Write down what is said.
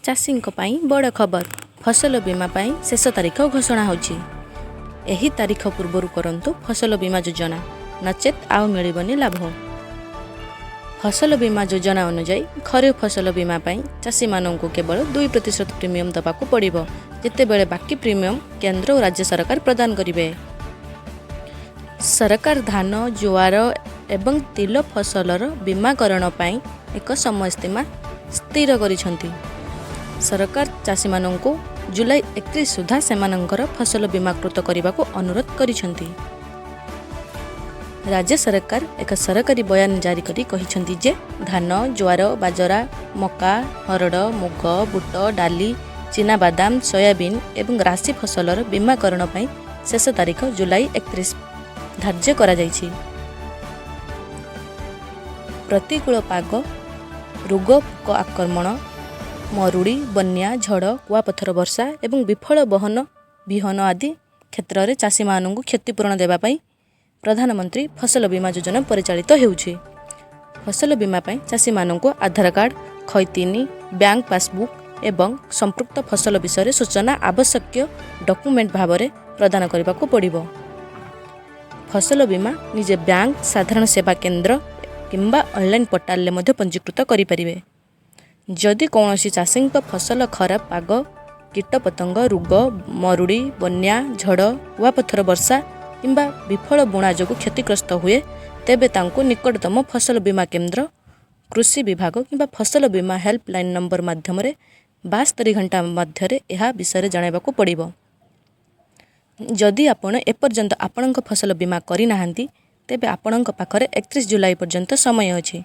चाषी बड़ खबर फसल बीमा शेष तारीख घोषणा होची। एही तारीख पूर्व करंतु फसल बीमा योजना नचेत आउ मिलिबनी लाभ। फसल बीमा योजना अनुसार खरीफ फसल बीमा चाषी मानू केवल 2% प्रीमियम दबाकू पड़िबो, जेतेबेले बाकी प्रीमियम केंद्र और राज्य सरकार प्रदान करिवे। सरकार धान, जुआर एवं तिल फसलर बीमाकरण पई एक समय सीमा स्थिर करिसंती। सरकार चाषी मानू जुलाई 31 सुधा सेमानंकर फसल बीमाकृत करने को अनुरोध करिसंती। राज्य सरकार एक सरकारी बयान जारी करी कहिसंती जे धान, जुआर, बाजरा, मका, हरड़, मुग, बुट, डाली, चीना बादाम, सोयाबीन एवं राशि फसलर बीमाकरण पई शेष तारीख जुलाई 31 धार्य करा जायछि। प्रतिकूल पाग, रोग पोक आक्रमण, मरुड़ी, बन्या, झड़, कुआपथर वर्षा एवं विफल बहन विहन आदि क्षेत्र में चाषी मानू क्षतिपूरण देवाई प्रधानमंत्री फसल बीमा योजना परिचालित होउछि। फसल बीमा चाषी मानू आधार कार्ड, खैतीनी, बैंक पासबुक एवं संपृक्त फसल विषय सूचना आवश्यक डॉक्यूमेंट भाव में प्रदान करने को पड़िबो। फसल बीमा निजे बैंक, साधारण सेवा केंद्र किंबा ऑनलाइन पोर्टाल में पंजीकृत करि परिबे। जदि कौनसी चाषी फसल खराब पाग, कीटपतंग, रोग, मरुड़ी, बन्या, झड़, कुआपथर वर्षा किंबा विफल बुणा जो क्षतिग्रस्त हुए तेबे तांको निकटतम फसल बीमा केंद्र, कृषि विभाग किंबा फसल बीमा हेल्पलाइन नंबर माध्यम 72 घंटा मध्य यह विषय जणाइबाकू पड़िबो। जदि आपण एपर्यंत आपणक फसल बीमा करि नाहांती तेबे आपणक पाखरे 31 जुलाई पर्यंत समय अछि।